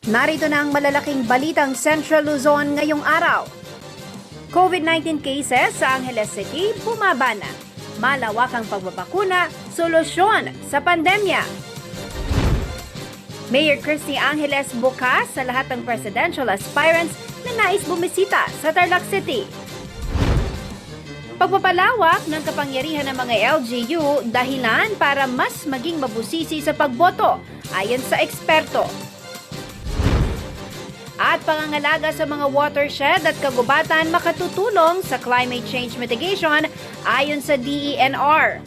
Narito na ang malalaking balitang Central Luzon ngayong araw. COVID-19 cases sa Angeles City bumaba na. Malawakang pagbabakuna, solusyon sa pandemya. Mayor Christy Angeles bukas sa lahat ng presidential aspirants na nais bumisita sa Tarlac City. Pagpapalawak ng kapangyarihan ng mga LGU dahilan para mas maging mabusisi sa pagboto ayon sa eksperto. At pangangalaga sa mga watershed at kagubatan makatutulong sa climate change mitigation ayon sa DENR.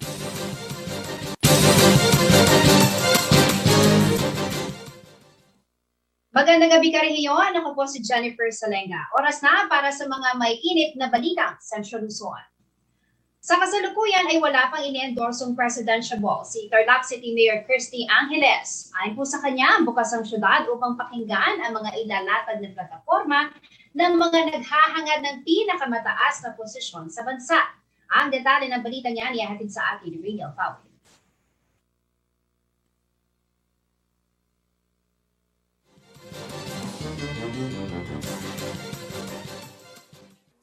Magandang gabi ka rehiyon. Ako po si Jennifer Salenga. Oras na para sa mga may init na balitang Central Luzon. Sa kasalukuyan ay wala pang ine-endorsong presidential ball si Tarlac City Mayor Christy Angeles. Ayon po sa kanya, bukas ang syudad upang pakinggan ang mga ilalatag na plataforma ng mga naghahangad ng pinakamataas na posisyon sa bansa. Ang detalye ng balita niya niyahatid sa atin ni Rachel Fowler.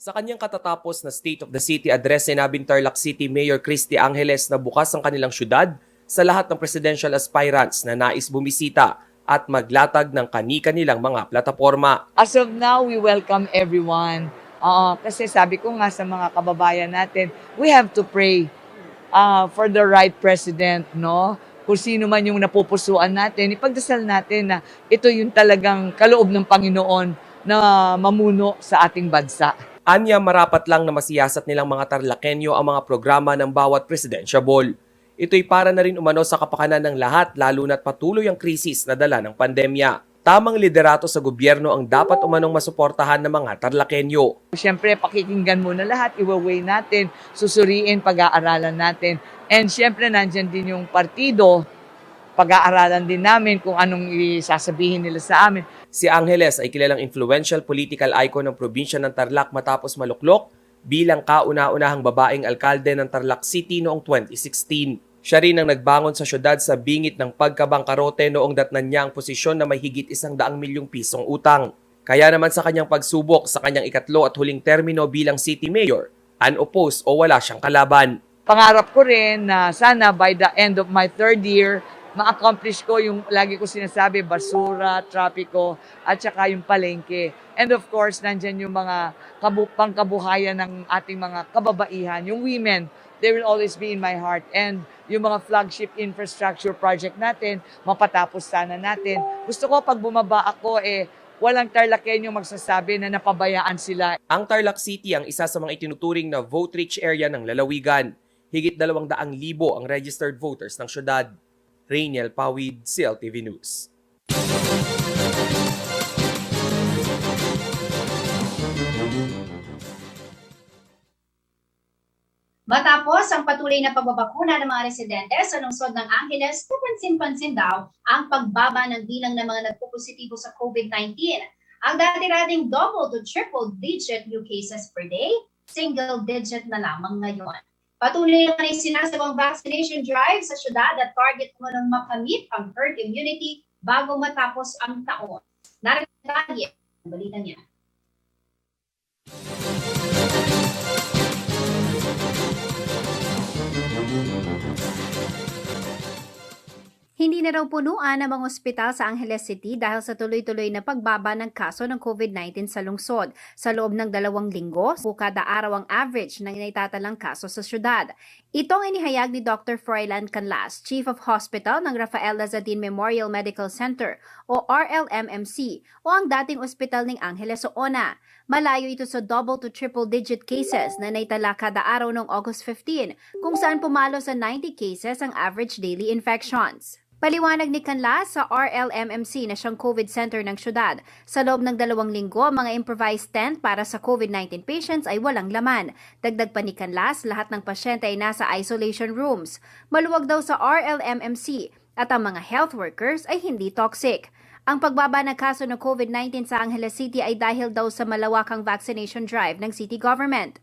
Sa kanyang katatapos na State of the City address, sinabing Tarlac City Mayor Christy Angeles na bukas ang kanilang syudad sa lahat ng presidential aspirants na nais bumisita at maglatag ng kani-kanilang mga plataforma. As of now, we welcome everyone. Kasi sabi ko nga sa mga kababayan natin, we have to pray for the right president, no? Kung sino man yung napupusuan natin, ipagdasal natin na ito yung talagang kaloob ng Panginoon na mamuno sa ating bansa. Anya, marapat lang na masiyasat nilang mga Tarlakenyo ang mga programa ng bawat presidential ball. Ito'y para na rin umano sa kapakanan ng lahat, lalo na't patuloy ang krisis na dala ng pandemya. Tamang liderato sa gobyerno ang dapat umanong masuportahan ng mga Tarlakenyo. Siyempre, pakikinggan muna lahat, iwa-weigh natin, susuriin, pag-aaralan natin. And siyempre, nandyan din yung partido, pag-aaralan din namin kung anong isasabihin nila sa amin. Si Angeles ay kilalang influential political icon ng probinsya ng Tarlac matapos maluklok bilang kauna-unahang babaeng alkalde ng Tarlac City noong 2016. Siya rin ang nagbangon sa syudad sa bingit ng pagkabangkarote noong datnan niya ang posisyon na may higit 100 milyong pisong utang. Kaya naman sa kanyang pagsubok sa kanyang ikatlo at huling termino bilang city mayor, unopposed o wala siyang kalaban. Pangarap ko rin na sana by the end of my third year, ma-accomplish ko yung lagi ko sinasabi, basura, trapiko, at saka yung palengke. And of course, nandyan yung mga pangkabuhayan ng ating mga kababaihan, yung women, they will always be in my heart. And yung mga flagship infrastructure project natin, mapatapos sana natin. Gusto ko pag bumaba ako, walang Tarlakenyo magsasabi na napabayaan sila. Ang Tarlac City ang isa sa mga itinuturing na vote-rich area ng lalawigan. Higit 200,000 ang registered voters ng syudad. Rainiel Pawid, CLTV News. Matapos ang patuloy na pagbabakuna ng mga residente sa lungsod ng Angeles, kapansin-pansin daw ang pagbaba ng bilang ng mga nagpopositibo sa COVID-19. Ang dati-dating double to triple digit new cases per day, single digit na lamang ngayon. Patuloy naman ay sinasawang vaccination drive sa syudad at target mo nang makamit ang herd immunity bago matapos ang taon. Narito ang balita niya. Hindi na raw punuan ang mga ospital sa Angeles City dahil sa tuloy-tuloy na pagbaba ng kaso ng COVID-19 sa lungsod. Sa loob ng 2 linggo, kada araw ang average ng naitatalang kaso sa syudad. Itong inihayag ni Dr. Froilan Canlas, Chief of Hospital ng Rafael Lazadin Memorial Medical Center o RLMMC o ang dating ospital ng Angeles Ona. Malayo ito sa double to triple digit cases na naitala kada araw noong August 15 kung saan pumalo sa 90 cases ang average daily infections. Paliwanag ni Canlas sa RLMMC na siyang COVID center ng syudad. Sa loob ng 2 linggo, mga improvised tent para sa COVID-19 patients ay walang laman. Dagdag pa ni Canlas, lahat ng pasyente ay nasa isolation rooms. Maluwag daw sa RLMMC at ang mga health workers ay hindi toxic. Ang pagbaba ng kaso ng COVID-19 sa Angeles City ay dahil daw sa malawakang vaccination drive ng city government.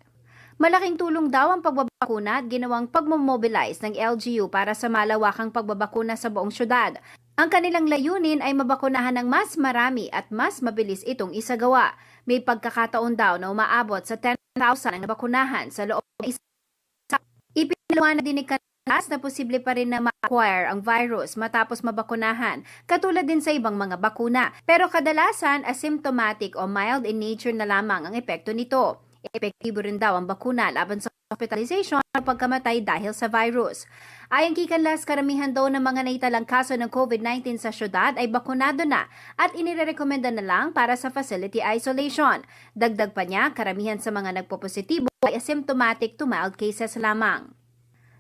Malaking tulong daw ang pagbabakuna at ginawang pagmomobilize ng LGU para sa malawakang pagbabakuna sa buong syudad. Ang kanilang layunin ay mabakunahan ng mas marami at mas mabilis itong isagawa. May pagkakataon daw na umaabot sa 10,000 ang nabakunahan sa loob ng isa. Ipinaliwanag din ni Canlas na posible pa rin na ma-acquire ang virus matapos mabakunahan, katulad din sa ibang mga bakuna. Pero kadalasan, asymptomatic o mild in nature na lamang ang epekto nito. Epektibo rin daw ang bakuna laban sa hospitalization at pagkamatay dahil sa virus. Ayon kay Canlas, karamihan daw ng mga naitalang kaso ng COVID-19 sa syudad ay bakunado na at inirekomenda na lang para sa facility isolation. Dagdag pa niya, karamihan sa mga nagpopositibo ay asymptomatic to mild cases lamang.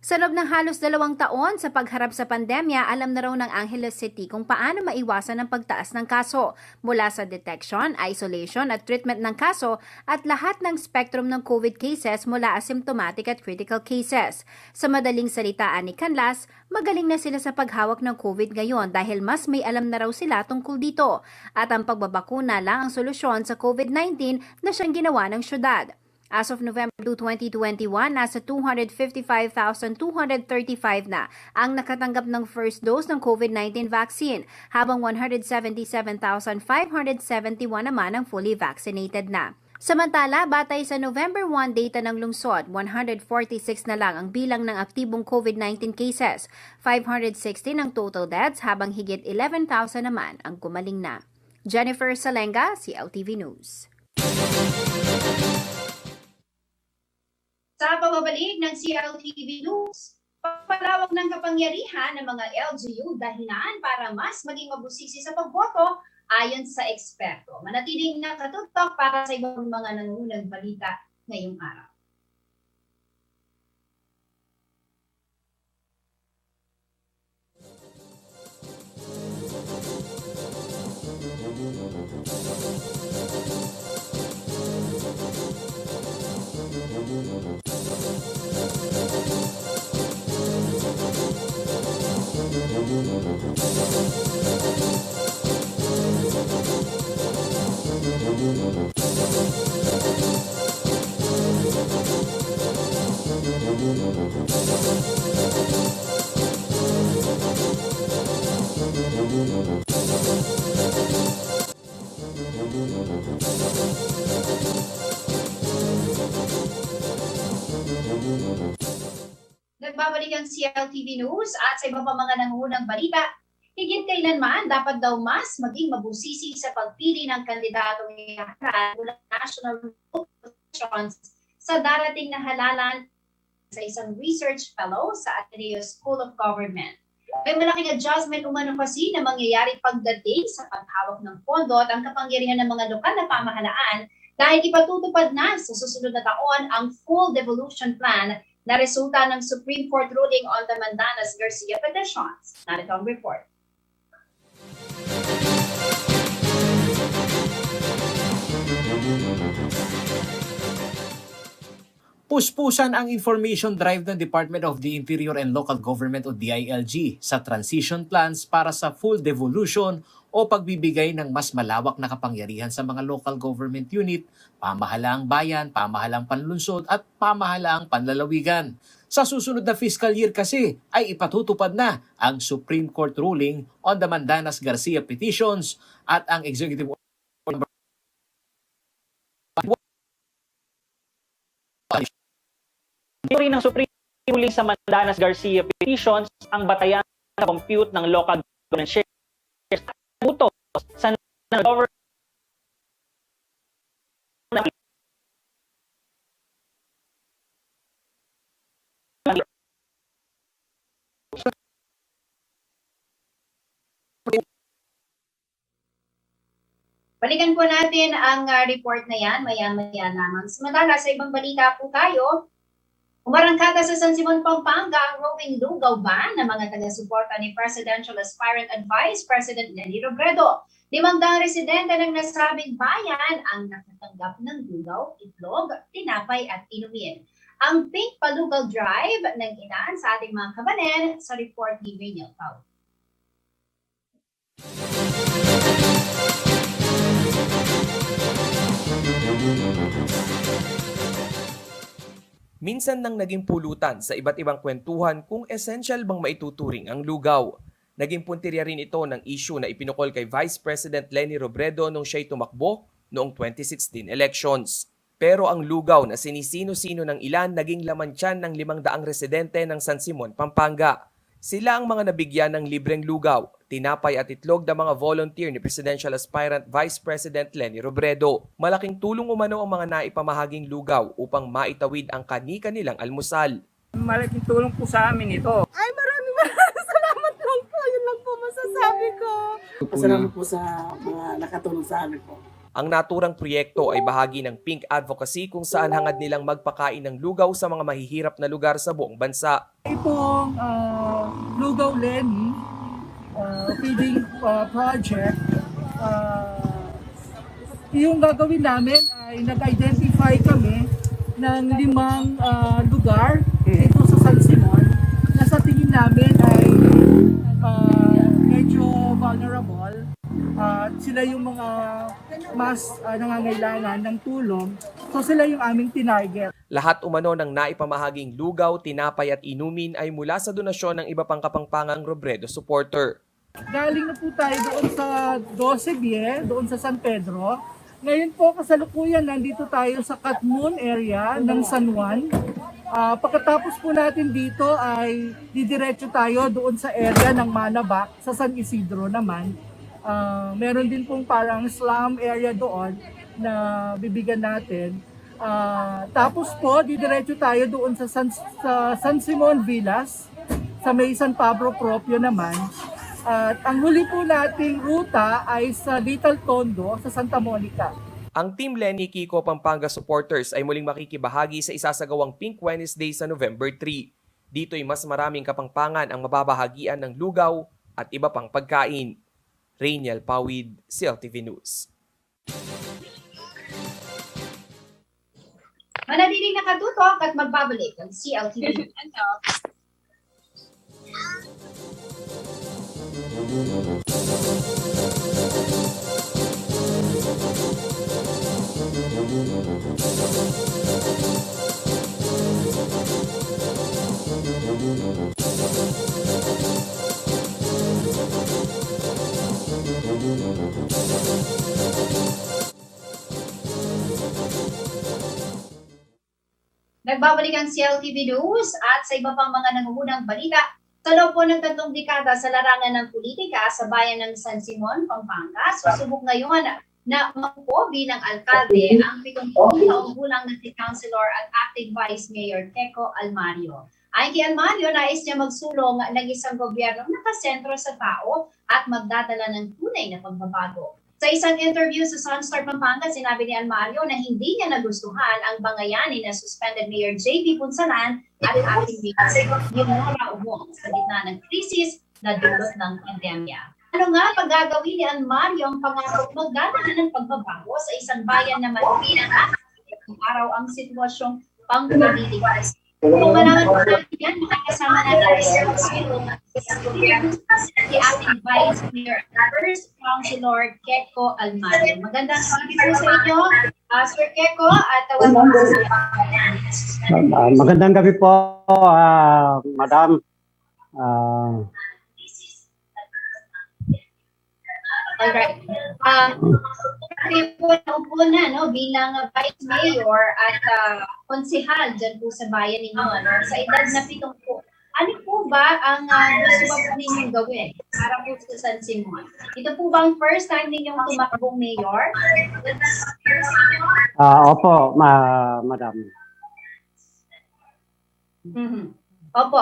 Sa loob ng halos 2 taon sa pagharap sa pandemya, alam na raw ng Angeles City kung paano maiwasan ang pagtaas ng kaso mula sa detection, isolation at treatment ng kaso at lahat ng spectrum ng COVID cases mula asymptomatic at critical cases. Sa madaling salitaan ni Canlas, magaling na sila sa paghawak ng COVID ngayon dahil mas may alam na raw sila tungkol dito at ang pagbabakuna lang ang solusyon sa COVID-19 na siyang ginawa ng syudad. As of November 2, 2021, nasa 255,235 na ang nakatanggap ng first dose ng COVID-19 vaccine, habang 177,571 naman ang fully vaccinated na. Samantala, batay sa November 1 data ng lungsod, 146 na lang ang bilang ng aktibong COVID-19 cases, 516 ang total deaths habang higit 11,000 naman ang gumaling na. Jennifer Salenga, CLTV News. Sa pagbabalik ng CLTV News, pagpalawak ng kapangyarihan ng mga LGU dahilan para mas maging mabusisi sa pagboto ayon sa eksperto. Manatiling nakatutok para sa ibang mga nangungunang balita ngayong araw. Nagbabalik ang CLTV News at sa iba pa mga nangungunang balita, higit kailanman dapat daw mas maging mabusisi sa pagpili ng kandidatong ihaharap mula national positions sa darating na halalan sa isang research fellow sa Ateneo School of Government. May malaking adjustment umano kasi na mangyayari pagdating sa paghawak ng pondo at ang kapangyarihan ng mga lokal na pamahalaan dahil ipatutupad na sa susunod na taon ang full devolution plan na resulta ng Supreme Court ruling on the Mandanas Garcia petitions. Narito ang report. Puspusan ang information drive ng Department of the Interior and Local Government o DILG sa transition plans para sa full devolution o pagbibigay ng mas malawak na kapangyarihan sa mga local government unit, pamahalaang bayan, pamahalaang panlunsod at pamahalaang panlalawigan. Sa susunod na fiscal year kasi ay ipatutupad na ang Supreme Court ruling on the Mandanas Garcia petitions at ang Executive Order Theory ng Supreme ruling sa Mandanas Garcia petitions ang batayan ng compute ng local government shares utos sa government Balikan po natin ang report na yan, maya-maya lamang. Samantala, sa ibang balita po tayo, umarangkada sa San Simon, Pampanga ang rowing lugaw ban ng mga taga-suporta ni Presidential Aspirant and Vice President Leni Robredo. 500 residente ng nasabing bayan ang nakatanggap ng lugaw, itlog, tinapay at inumin. Ang Pink Palugal Drive ng ilan sa ating mga kabanen sa report ni Rainiel Pau. Minsan nang naging pulutan sa iba't ibang kwentuhan kung essential bang maituturing ang lugaw. Naging puntirya rin ito ng issue na ipinukol kay Vice President Leni Robredo nung siya'y tumakbo noong 2016 elections. Pero ang lugaw na sinisino-sino ng ilan naging laman tiyan ng 500 residente ng San Simon, Pampanga. Sila ang mga nabigyan ng libreng lugaw, tinapay at itlog ng mga volunteer ni Presidential Aspirant Vice President Leni Robredo. Malaking tulong umano ang mga naipamahaging lugaw upang maitawid ang kani-kanilang almusal. Malaking tulong po sa amin ito. Ay, maraming salamat lang po. Yun lang po masasabi ko. Pasalamat po sa mga nakatulong sa amin po. Ang naturang proyekto ay bahagi ng Pink Advocacy kung saan hangad nilang magpakain ng lugaw sa mga mahihirap na lugar sa buong bansa. Itong Lugaw Leni feeding project, yung gagawin namin ay nag-identify kami ng 5 lugar dito sa San Simon na sa tingin namin ay medyo vulnerable. Sila yung mga mas nangangailangan ng tulong. So sila yung aming tinarget. Lahat umano ng naipamahaging lugaw, tinapay at inumin ay mula sa donasyon ng iba pang kapangpangang Robredo supporter. Galing na po tayo doon sa 12 doon sa San Pedro. Ngayon po kasalukuyan nandito tayo sa Katmon area ng San Juan. Pagkatapos po natin dito ay didiretso tayo doon sa area ng Manabac, sa San Isidro naman. Meron din pong parang slum area doon na bibigyan natin. Tapos po, didiretso tayo doon sa San Simon Villas, sa may San Pablo Propio naman. At ang huli po nating ruta ay sa Little Tondo, sa Santa Monica. Ang Team Leni Kiko Pampanga supporters ay muling makikibahagi sa isasagawang Pink Wednesday sa November 3. Dito'y mas maraming kapangpangan ang mababahagian ng lugaw at iba pang pagkain. Rainiel Pawid, CLTV News. Manatiling nakatutok at magbabalik ang CLTV. Nagbabalik ang CLTV News at sa iba pang mga nangungunang balita. Sa loob po ng 3 dekada sa larangan ng politika sa bayan ng San Simon, Pampanga, susubok ngayon na makupo bilang alkalde ang 70 taong gulang na si Councilor at Acting Vice Mayor Keko Almario. Ayon kay Almario, nais niya magsulong ng isang gobyernong nakasentro sa tao at magdadala ng tunay na pagbabago. Sa isang interview sa Sunstar Pampanga, sinabi ni Almario na hindi niya nagustuhan ang bangayanin na suspended Mayor J.B. Punsalan at acting Mayor Leonora Ubong sa gitna ng krisis na dulot ng pandemya. Ano nga pag-gagawin ni Almario ang pangako magdadala ng pagbabago sa isang bayan na malipinan at araw ang sitwasyong pang-politika? Kung malangan po natin yan, makakasama natin si ating Vice Mayor at First Councilor Keko Almario. Magandang gabi po sa inyo, Sir Keko, at tawag po sa magandang gabi po, Madam. Alright. Po na no, bilang Vice Mayor at konsehal dyan po sa bayan ninyo, no, sa edad na 70 po. Ano po ba ang gusto ba po ninyong gawin para po sa San Simon? Ito po ba ang first time ninyong tumakbong mayor? Opo, Madam. Opo.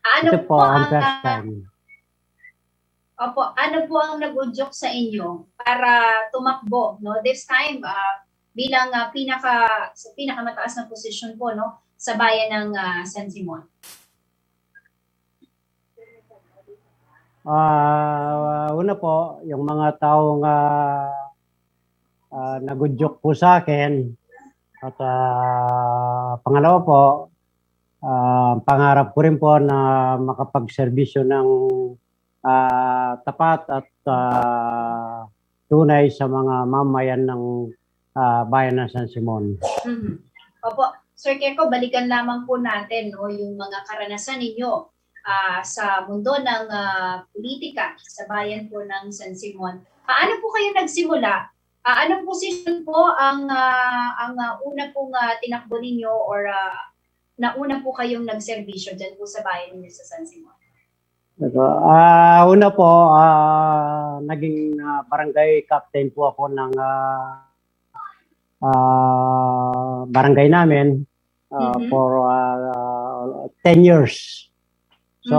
Ano Ito po ang first time. Opo, ano po ang nag-udyok sa inyo para tumakbo, no? This time bilang pinakamataas na posisyon po, no, sa bayan ng San Simon. Una po, yung mga taong nagudyok po sa akin. At pangalawa po, pangarap ko rin po na makapagserbisyo ng tapat at tunay sa mga mamayan ng bayan ng San Simon. Opo. Sir Keko, balikan lamang po natin no, yung mga karanasan ninyo sa mundo ng politika sa bayan po ng San Simon. Paano po kayo nagsimula? Anong posisyon po ang una pong tinakbo ninyo or nauna po kayong nagserbisyo dyan po sa bayan ninyo sa San Simon? Una po, naging barangay captain po ako ng barangay namin for 10 years. So,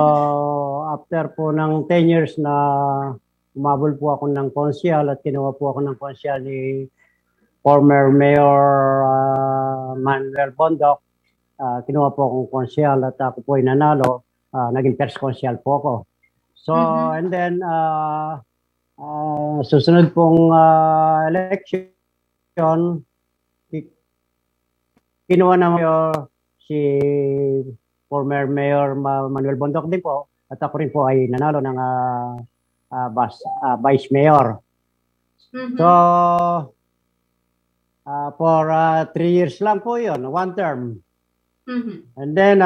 after po ng 10 years na umabol po ako ng konsyal at kinuha po ako ng konsyal ni former Mayor Manuel Bondoc, kinuha po akong konsyal at ako po ay nanalo. Naging first konsyal po ako. So, and then, susunod pong election, kinuha na si former Mayor Manuel Bondoc din po at ako rin po ay nanalo ng Vice Mayor. So, for 3 years lang po yun, one term. And then,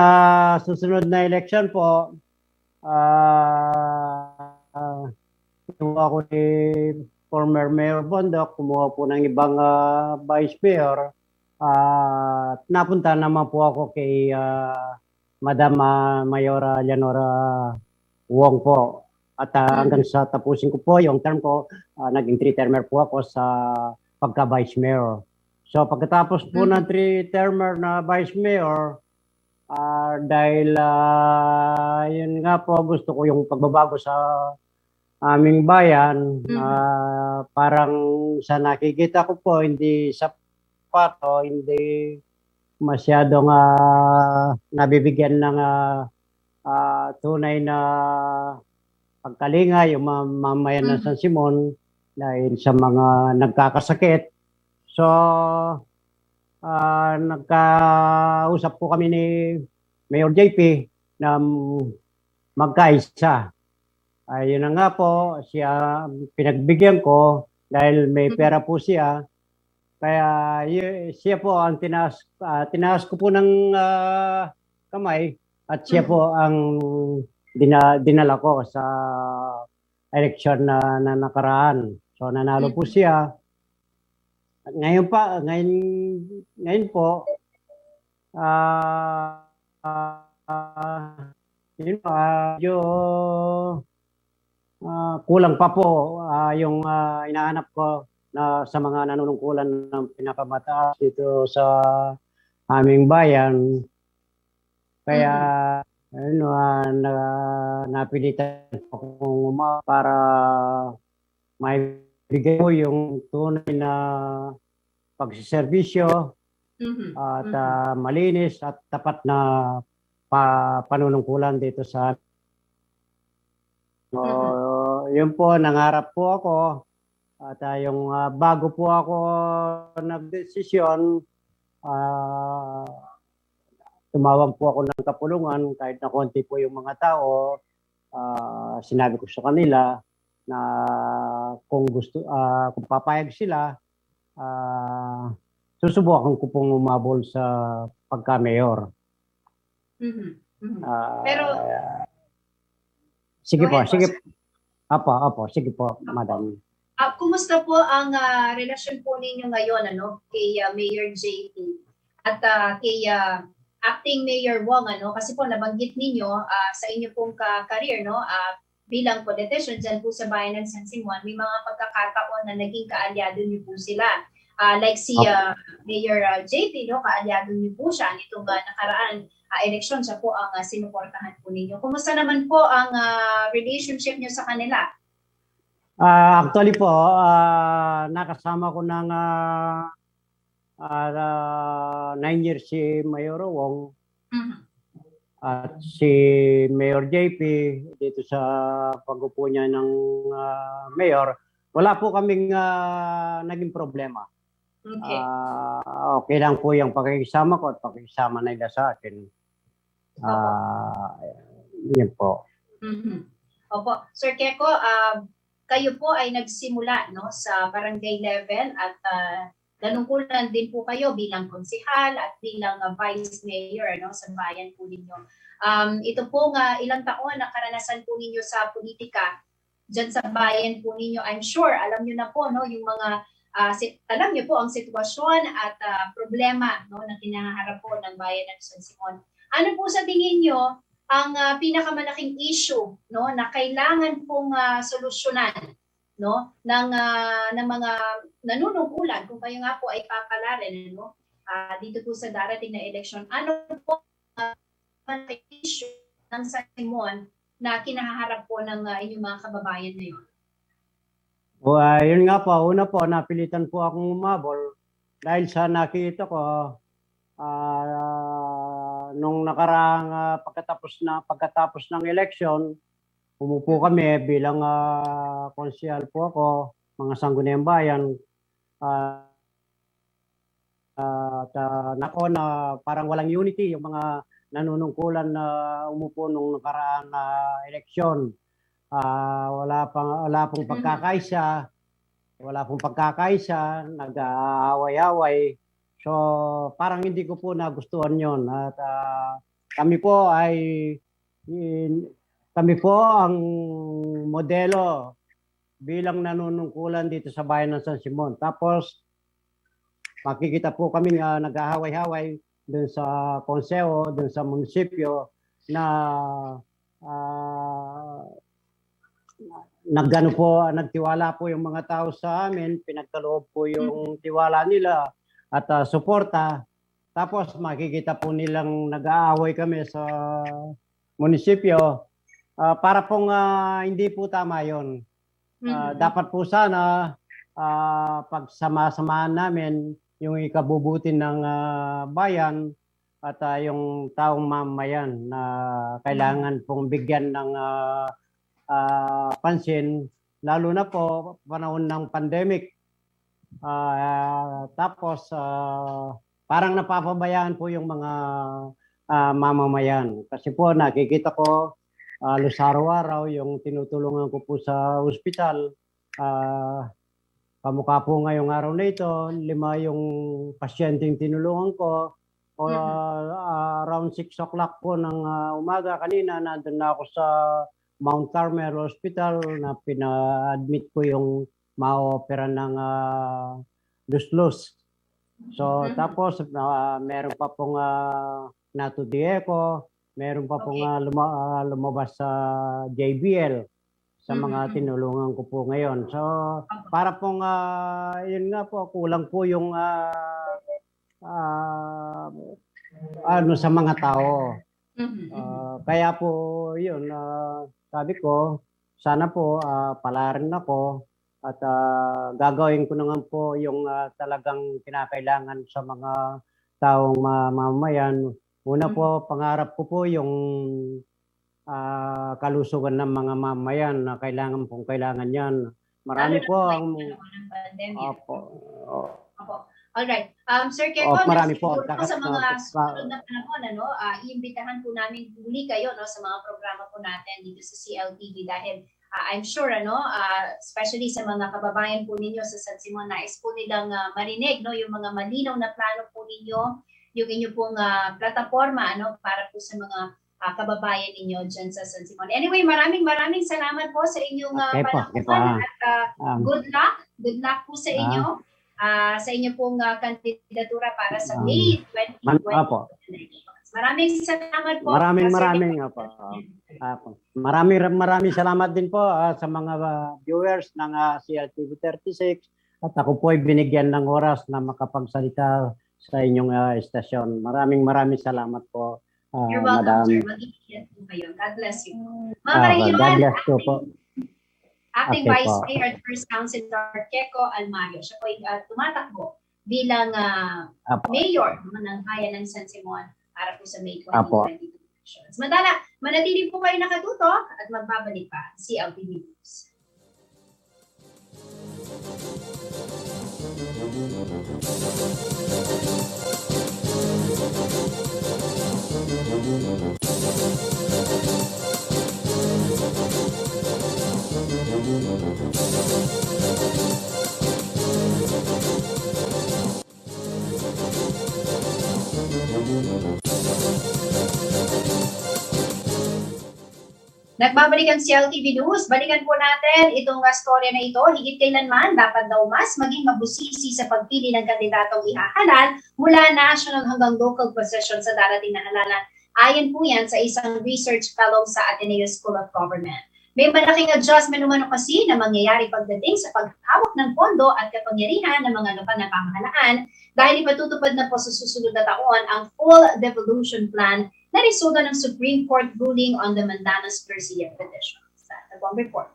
susunod na election po, kumuha ko ni former Mayor Bondoc, kumuha po ng ibang Vice Mayor. Napunta naman po ako kay Madam Mayora Leonora Wong po. At hanggang sa tapusin ko po yung term ko, naging 3-termer po ako sa pagka-Vice Mayor. So pagkatapos po ng 3-termer na Vice Mayor, dahil yun nga po, gusto ko yung pagbabago sa aming bayan, parang sa nakikita ko po, hindi sapat o hindi masyadong nabibigyan ng tunay na pagkalinga yung mamayan ng San Simon dahil sa mga nagkakasakit. So, nagkausap po kami ni Mayor JP na magkaisa. Ayun na nga po, siya pinagbigyan ko dahil may pera po siya. Kaya siya po ang tinaas ko po ng kamay at siya po ang dinala ko sa election na nakaraan. So nanalo po siya. At ngayon po, medyo kulang pa po yung inahanap ko na sa mga nanunungkulan ng pinakamataas dito sa aming bayan. Kaya napilitan akong para maibigay mo yung tunay na pagsiservisyo at malinis at tapat na panunungkulan dito sa yun po, nangarap po ako at yung bago po ako nagdesisyon, tumawag po ako ng kapulungan kahit na konti po yung mga tao. Sinabi ko sa kanila na kung papayag sila, susubukan ko pong umabol sa pagka-mayor. Pero sige po, sige. Apo, sige po, madam. Kumusta po ang relasyon po ninyo ngayon kay Mayor JP at kay Acting Mayor Wong kasi po nabanggit ninyo sa inyo pong career bilang politician dyan po sa bayan ng San Simon, may mga pagkakataon na naging kaalyado niyo po sila. Like si Mayor JP, kaalyado niyo po siya nitong nakaraan eleksyon, siya po ang sinuportahan po ninyo. Kumusta naman po ang relationship niyo sa kanila? Actually po, nakasama ko ng 9 years si Mayor Wong at si Mayor JP dito sa pag-upo niya ng mayor. Wala po kaming naging problema. Okay. Okay lang po yung pakikisama ko at pakikisama nila sa akin. Yun po. Opo. Sir Keko, kayo po ay nagsimula sa barangay level at nanungkulan din po kayo bilang konsehal at bilang vice mayor sa bayan po ninyo. Ito po ilang taon na karanasan po ninyo sa politika dyan sa bayan po ninyo. I'm sure alam niyo na po yung mga alam niyo po ang sitwasyon at problema na kinaharap po ng bayan ng San Simon. Ano po sa tingin niyo ang pinakamalaking issue na kailangan pong solusyonan ng mga nanunungkulan kung kayo nga po ay papalarin dito po sa darating na eleksyon? Ano po ang issue ng San Simon na kinaharap po ng inyong mga kababayan ngayon? Yun nga po, una po, napilitan po akong umabol dahil sa nakita ko nung nakaraang pagkatapos ng eleksyon, umupo kami bilang konsehal po ako, mga sangguniang bayan. Nako na parang walang unity yung mga nanunungkulan na umupo nung nakaraang eleksyon. Wala pong pagkakaisa, nag-aaway-away. So parang hindi ko po nagustuhan yon at kami po ang modelo bilang nanunungkulan dito sa bayan ng San Simon. Tapos makikita po kami nag-ahaway-haway dun sa konseho, dun sa munisipyo na nagtiwala po yung mga tao sa amin, pinagkaloob po yung tiwala nila at suporta. Tapos makikita po nilang nag-aaway kami sa munisipyo. Para pong hindi po tama yon. Dapat po sana pagsama-samahan namin yung ikabubuti ng bayan at yung taong mamayan na kailangan pong bigyan ng pansin, lalo na po panahon ng pandemic. Tapos parang napapabayaan po yung mga mamamayan. Kasi po nakikita ko halos araw-araw yung tinutulungan ko po sa ospital. Kamukha po ngayong araw na ito, 5 yung pasyenteng tinulungan ko. Around 6 o'clock po ng umaga kanina, nandun na ako sa Mount Carmel Hospital na pina-admit ko yung ma-opera ng luslus. So tapos meron pa pong natudieco, meron pa pong lumabas sa JBL sa mga tinulungan ko po ngayon. So para pong yun nga po, kulang po yung sa mga tao. Kaya po yun, sabi ko, sana po palarin ako at gagawin ko naman po yung talagang kinakailangan sa mga taong mamamayan. Una po, pangarap ko po yung kalusugan ng mga mamamayan na kailangan yan. Marami po ang... Opo. Alright. Sir Keko, marami po sa mga susunod na panahon, iimbitahan po namin muli kayo sa mga programa po natin dito sa CLTV dahil I'm sure, especially sa mga kababayan po ninyo sa San Simon, nais po nilang marinig yung mga malinaw na plano po ninyo, yung inyo pong plataforma para po sa mga kababayan ninyo dyan sa San Simon. Anyway, maraming salamat po sa inyong panahon at good luck po sa inyo. Sa inyo pong kandidatura para sa May 2020 elections. Maraming salamat po. Maraming salamat din po sa mga viewers ng CLTV 36 at ako po ay binigyan ng oras na makapagsalita sa inyong estasyon. Maraming salamat po. You're welcome, sir. Mag-iingat po kayo. God bless you. God bless you po. Acting Vice Mayor at First Councilor Keko Almario. Siya po ay tumatakbo bilang mayor ng bayan ng San Simon para po sa May 2022 elections. Manatili po kayo nakatutok at magbabalik pa CLTV News. Nagbabalik ang CLTV News. Balikan po natin itong storya na ito. Higit kailanman, dapat daw mas maging mabusisi sa pagpili ng kandidatong ihahalal mula national hanggang local position sa darating na halalan. Ayon po yan sa isang research fellow sa Ateneo School of Government. May malaking adjustment umano kasi na mangyayari pagdating sa paghawak ng pondo at kapangyarihan ng mga lokal na pamahalaan dahil ipatutupad na po sa susunod na taon ang full devolution plan na resulta ng Supreme Court ruling on the Mandanas-Garcia petition. Sa Tagong Report.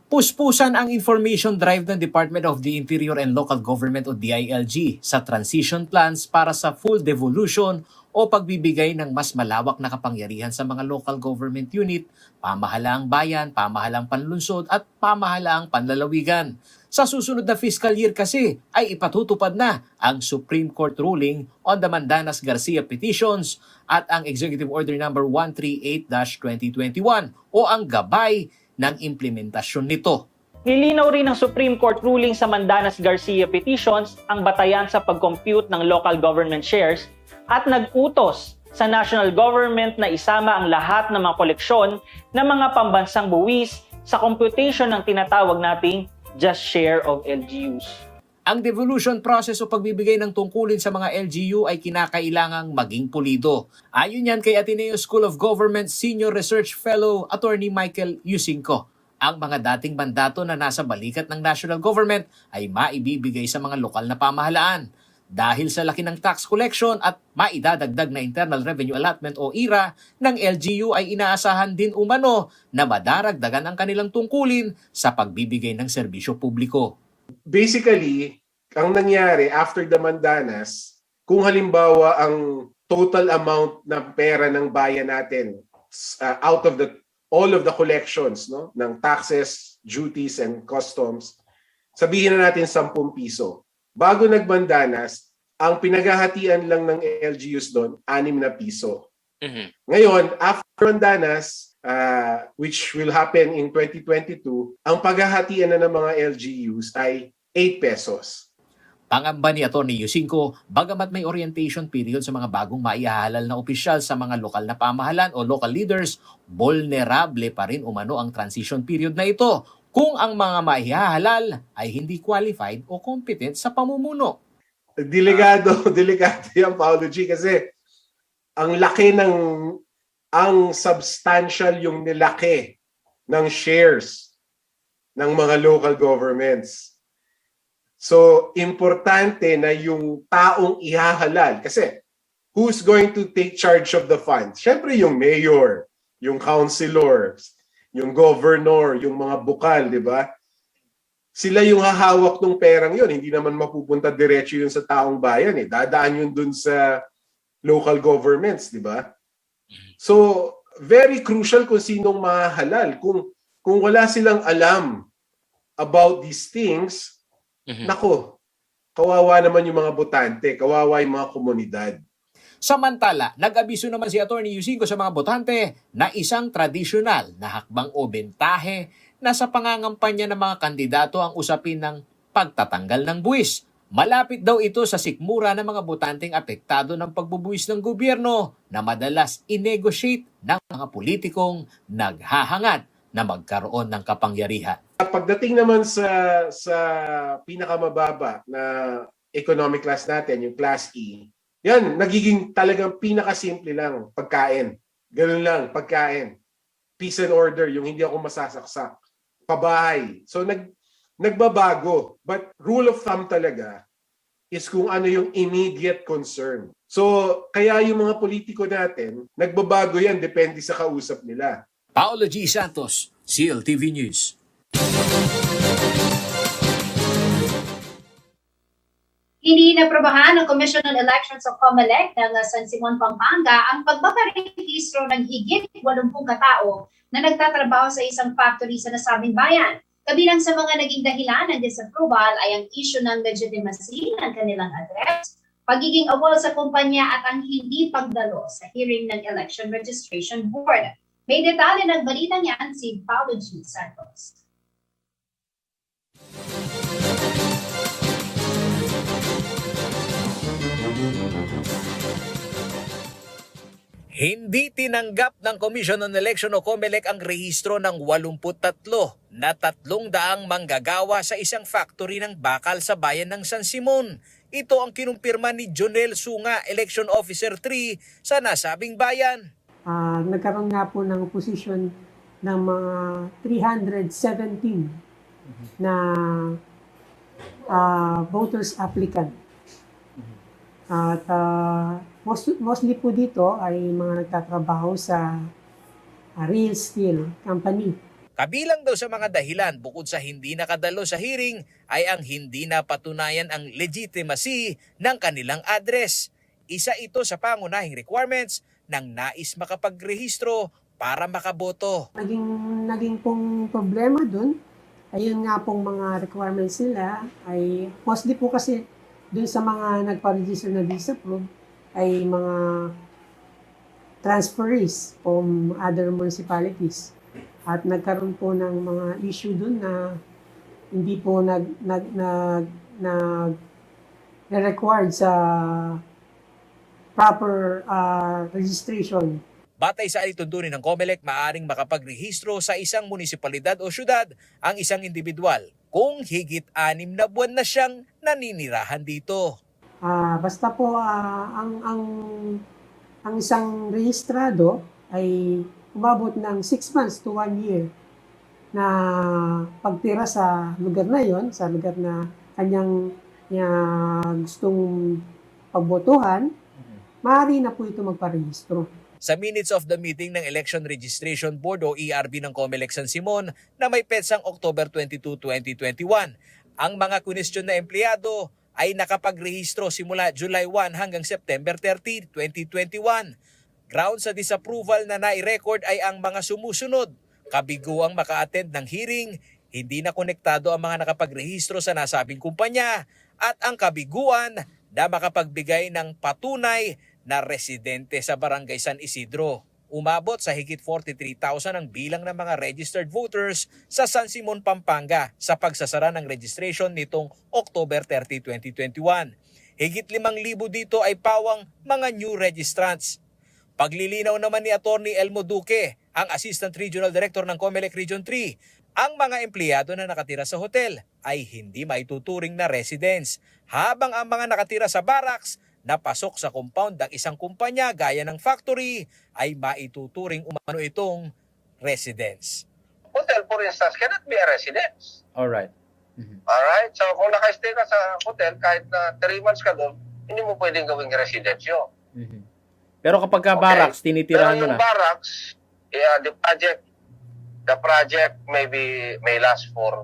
Puspusan ang information drive ng Department of the Interior and Local Government o DILG sa transition plans para sa full devolution o pagbibigay ng mas malawak na kapangyarihan sa mga local government unit, pamahalaang bayan, pamahalaang panlunsod at pamahalaang panlalawigan. Sa susunod na fiscal year kasi ay ipatutupad na ang Supreme Court ruling on the Mandanas-Garcia petitions at ang Executive Order number 138-2021 o ang gabay ng implementasyon nito. Nilinaw rin ng Supreme Court ruling sa Mandanas-Garcia petitions ang batayan sa pag-compute ng local government shares at nag-utos sa national government na isama ang lahat ng mga koleksyon ng mga pambansang buwis sa computation ng tinatawag nating just share of LGUs. Ang devolution process o pagbibigay ng tungkulin sa mga LGU ay kinakailangang maging pulido. Ayon yan kay Ateneo School of Government Senior Research Fellow Attorney Michael Yusinko. Ang mga dating mandato na nasa balikat ng national government ay maibibigay sa mga lokal na pamahalaan. Dahil sa laki ng tax collection at maidadagdag na Internal Revenue Allotment o IRA ng LGU ay inaasahan din umano na madaragdagan ang kanilang tungkulin sa pagbibigay ng serbisyo publiko. Basically, ang nangyari after the Mandanas, kung halimbawa ang total amount ng pera ng bayan natin out of all of the collections, no, ng taxes, duties, and customs, sabihin na natin 10 piso. Bago nagbandanas, ang pinaghahatian lang ng LGUs doon, 6 na piso. Ngayon, after Mandanas, which will happen in 2022, ang paghahatian na ng mga LGUs ay 8 pesos. Pangamba ni Atty. Yusinko, bagamat may orientation period sa mga bagong maihahalal na opisyal sa mga lokal na pamahalan o local leaders, vulnerable pa rin umano ang transition period na ito kung ang mga maihahalal ay hindi qualified o competent sa pamumuno. Delikado yan, Paolo G, kasi ang laki ang substantial yung nilaki ng shares ng mga local governments. So, importante na yung taong ihahalal. Kasi, who's going to take charge of the funds? Siyempre yung mayor, yung councilors, yung governor, yung mga bukal, di ba? Sila yung hahawak ng perang yun. Hindi naman mapupunta diretso yun sa taong bayan. Dadaan yun dun sa local governments, di ba? So, very crucial kung sinong mahalal. Kung wala silang alam about these things, nako, kawawa naman yung mga botante, kawawa yung mga komunidad. Samantala, nag-abiso naman si Atty. Yusinko sa mga botante na isang tradisyonal na hakbang o bentahe na sa pangangampanya ng mga kandidato ang usapin ng pagtatanggal ng buwis. Malapit daw ito sa sikmura ng mga botanteng apektado ng pagbubuwis ng gobyerno na madalas i-negotiate ng mga politikong naghahangad na magkaroon ng kapangyarihan. Pagdating naman sa pinakamababa na economic class natin, yung class E, yan, nagiging talagang pinakasimple lang, pagkain. Ganun lang, pagkain. Peace and order, yung hindi ako masasaksak. Pabahay. So nagbabago. But rule of thumb talaga is kung ano yung immediate concern. So kaya yung mga politiko natin, nagbabago yan, depende sa kausap nila. Paolo G. Santos, CLTV News. Hindi naprobahan ng Commission on Elections of COMELEC ng San Simon, Pampanga ang pagpaparehistro ng higit 80 katao na nagtatrabaho sa isang factory sa nasabing bayan. Kabilang sa mga naging dahilan ng disapproval ay ang issue ng legitimacy ng kanilang address, pagiging awol sa kumpanya at ang hindi pagdalo sa hearing ng Election Registration Board. May detalye ng balitang yan si Paulo G. Santos. Hindi tinanggap ng Commission on Election o COMELEC ang rehistro ng 83 na 300 manggagawa sa isang factory ng bakal sa bayan ng San Simon. Ito ang kinumpirma ni Jonel Sunga, Election Officer 3 sa nasabing bayan. Nagkaroon nga po ng posisyon ng mga 317 na voters applicant. At mostly po dito ay mga nagtatrabaho sa real steel company. Kabilang daw sa mga dahilan bukod sa hindi nakadalo sa hearing ay ang hindi napatunayan ang legitimacy ng kanilang address. Isa ito sa pangunahing requirements ng nais makapagrehistro para makaboto. Naging pong problema dun, ayun nga pong mga requirements nila ay mostly po kasi dun sa mga nagpa-register na disapproved ay mga transferees from other municipalities. At nagkaroon po ng mga issue dun na hindi po required sa proper registration. Batay sa alituntunin ng COMELEC, maaring makapagrehistro sa isang munisipalidad o syudad ang isang individual kung higit 6 na buwan na siyang naninirahan dito. Basta po ang isang rehistrado ay umabot ng 6 months to 1 year na pagtira sa lugar na yon, sa lugar na kanyang gustong pagbotohan, maaari na po ito magparehistro. Sa minutes of the meeting ng Election Registration Board o ERB ng COMELEC San Simon na may petsang October 22, 2021, ang mga kwestiyon na empleyado ay nakapagrehistro simula July 1 hanggang September 30, 2021. Ground sa disapproval na nai-record ay ang mga sumusunod. Kabiguang maka-attend ng hearing, hindi na konektado ang mga nakapagrehistro sa nasabing kumpanya, at ang kabiguan na makapagbigay ng patunay na residente sa Barangay San Isidro. Umabot sa higit 43,000 ang bilang ng mga registered voters sa San Simon, Pampanga sa pagsasara ng registration nitong October 30, 2021. Higit 5,000 dito ay pawang mga new registrants. Paglilinaw naman ni Attorney Elmo Duque, ang Assistant Regional Director ng COMELEC Region 3, ang mga empleyado na nakatira sa hotel ay hindi maituturing na residents, habang ang mga nakatira sa barracks na pasok sa compound ng isang kumpanya gaya ng factory ay maituturing umano itong residence. Hotel, for instance, cannot be a residence. Alright. Alright? So, kung naka-stay ka sa hotel, kahit na 3 months ka doon, hindi mo pwedeng gawing residence yun. Pero kapag barracks, tinitirahan mo Pero na. yung barracks, the project may last for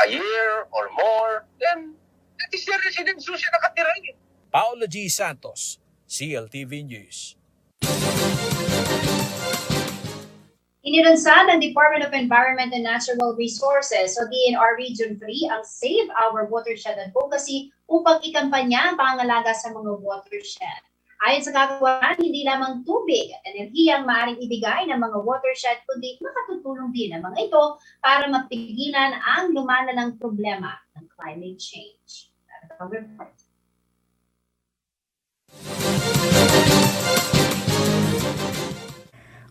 a year or more, then that is your residence, so siya nakatira yun. Paulo G. Santos, CLTV News. Inilunsad ng Department of Environment and Natural Resources o DNR Region 3 ang Save Our Watershed Advocacy upang ikampanya ang pangangalaga sa mga watershed. Ayon sa kagawaran, hindi lamang tubig at enerhiya ang maaaring ibigay ng mga watershed, kundi makatutulong din ang mga ito para mapigilan ang lumalalang problema ng climate change. Ang report.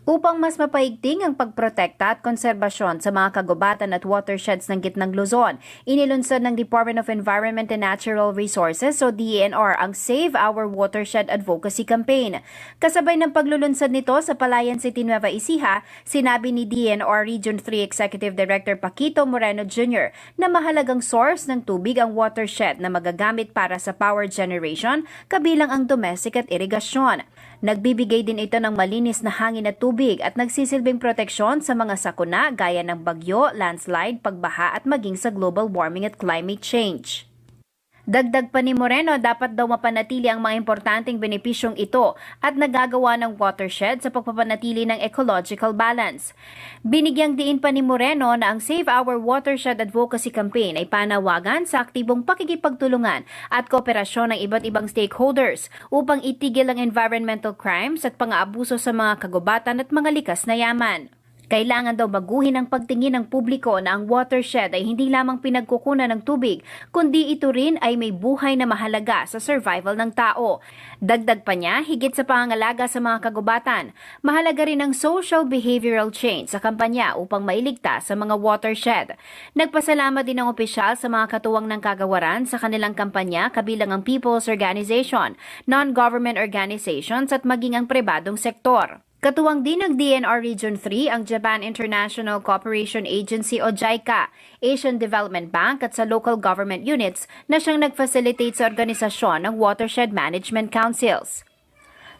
Upang mas mapaigting ang pagprotekta at konserbasyon sa mga kagubatan at watersheds ng Gitnang Luzon, inilunsad ng Department of Environment and Natural Resources o DENR ang Save Our Watershed Advocacy Campaign. Kasabay ng paglulunsad nito sa Palayan City, Nueva Ecija, sinabi ni DENR Region 3 Executive Director Paquito Moreno Jr. na mahalagang source ng tubig ang watershed na magagamit para sa power generation, kabilang ang domestic at irigasyon. Nagbibigay din ito ng malinis na hangin at tubig at nagsisilbing proteksyon sa mga sakuna gaya ng bagyo, landslide, pagbaha at maging sa global warming at climate change. Dagdag pa ni Moreno, dapat daw mapanatili ang mga importanteng benepisyong ito at nagagawa ng watershed sa pagpapanatili ng ecological balance. Binigyang diin pa ni Moreno na ang Save Our Watershed Advocacy Campaign ay panawagan sa aktibong pakikipagtulungan at kooperasyon ng iba't ibang stakeholders upang itigil ang environmental crimes at pang-aabuso sa mga kagubatan at mga likas na yaman. Kailangan daw baguhin ang pagtingin ng publiko na ang watershed ay hindi lamang pinagkukunan ng tubig, kundi ito rin ay may buhay na mahalaga sa survival ng tao. Dagdag pa niya, higit sa pangangalaga sa mga kagubatan, mahalaga rin ang social behavioral change sa kampanya upang mailigtas sa mga watershed. Nagpasalamat din ang opisyal sa mga katuwang ng kagawaran sa kanilang kampanya kabilang ang People's Organization, non-government organizations at maging ang pribadong sektor. Katuwang din ng DNR Region 3 ang Japan International Cooperation Agency o JICA, Asian Development Bank at sa local government units na siyang nag-facilitate sa organisasyon ng Watershed Management Councils.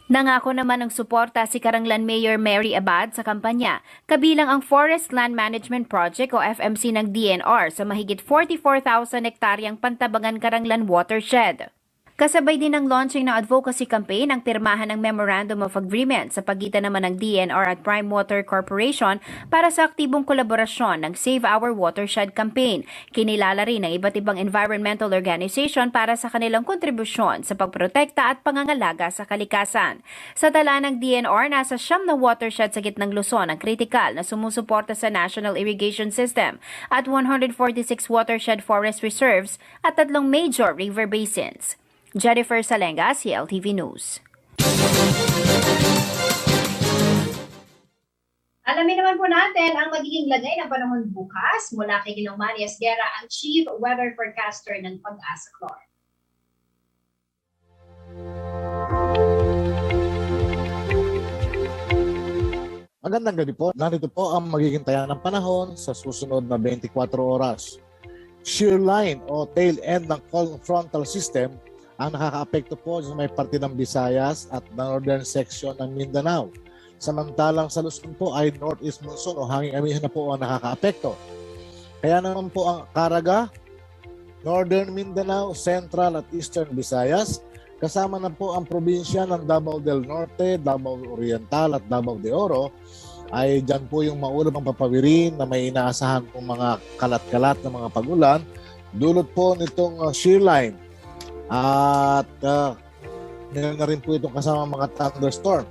Nangako naman ng suporta si Karanglan Mayor Mary Abad sa kampanya, kabilang ang Forest Land Management Project o FMC ng DNR sa mahigit 44,000 hektaryang Pantabangan Karanglan Watershed. Kasabay din ng launching ng advocacy campaign ang pirmahan ng Memorandum of Agreement sa pagitan naman ng DNR at Prime Water Corporation para sa aktibong kolaborasyon ng Save Our Watershed campaign. Kinilala rin ng iba't ibang environmental organization para sa kanilang kontribusyon sa pagprotekta at pangangalaga sa kalikasan. Sa tala ng DNR, nasa 9 na watershed sa gitnang Luzon ang kritikal na sumusuporta sa National Irrigation System at 146 watershed forest reserves at 3 major river basins. Jennifer Salenga, CLTV News. Alamin naman po natin ang magiging lagay ng panahon bukas mula kay Ginong Manny Esguerra, ang Chief Weather Forecaster ng Pag-asa Clor. Magandang gabi po. Narito po ang magiging taya ng panahon sa susunod na 24 oras. Shear line o tail end ng cold frontal system ang nakakaapekto po sa may parte ng Visayas at northern section ng Mindanao. Samantalang sa Luzon po ay northeast monsoon o hanging amihan na po ang nakakaapekto. Kaya naman po ang Caraga, northern Mindanao, central at eastern Visayas, kasama na po ang probinsya ng Davao del Norte, Davao Oriental at Davao de Oro, ay dyan po yung maulap ang papawirin na may inaasahan po mga kalat-kalat na mga pagulan, dulot po nitong shear line. At meron na rin po itong kasama mga thunderstorm.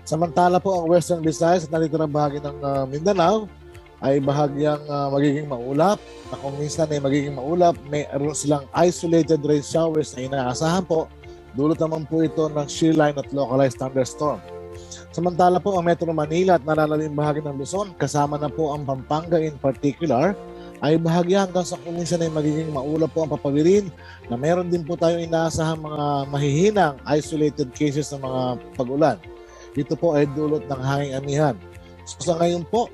Samantala po ang Western Visayas at nalitirang bahagi ng Mindanao ay bahagyang magiging maulap. Na kung minsan ay magiging maulap, mayroon silang isolated rain showers na inaasahan po. Dulot naman po ito ng shear line at localized thunderstorm. Samantala po ang Metro Manila at nalalalim bahagi ng Luzon, kasama na po ang Pampanga in particular, ay bahagya hanggang sa kuminsan ay magiging maulap po ang papawirin na meron din po tayong inaasahang mga mahihinang isolated cases ng mga pag-ulan. Ito po ay dulot ng hanging amihan. So sa ngayon po,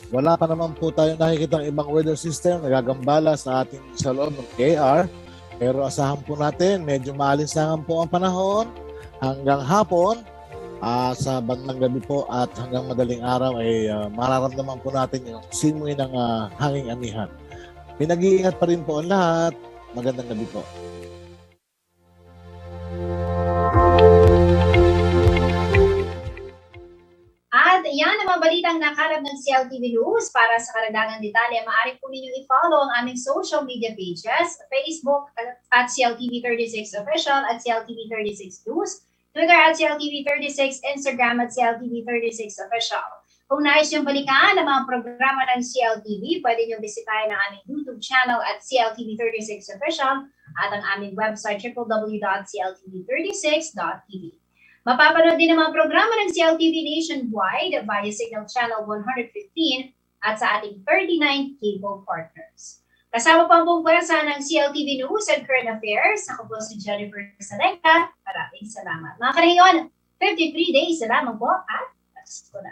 wala pa naman po tayong nakikita ng ibang weather system na gagambala sa ating sa loob ng KR. Pero asahan po natin, medyo maalinsangan po ang panahon hanggang hapon. Sa bandang gabi po at hanggang madaling araw ay mararamdaman po natin yung simoy ng hanging amihan. Pinag-iingat pa rin po ang lahat. Magandang gabi po. At yan ang mga balitang nakalap ng CLTV News. Para sa karagdagang detalye, maaari po ninyong i-follow ang aming social media pages, Facebook at CLTV36 Official at CLTV36 News, Twitter at CLTV36, Instagram at CLTV36 Official. Kung nais yung balikan ng mga programa ng CLTV, pwede nyo bisitahin ang aming YouTube channel at CLTV36 Official at ang aming website www.cltv36.tv. Mapapanood din ang mga programa ng CLTV nationwide via Signal Channel 115 at sa ating 39 cable partners. Kasama po ang buong pwersa ng CLTV News and Current Affairs. Ako po si Jennifer Salenga. Maraming salamat. Mga kanayon, 53 days na lamang po at tapos ko na.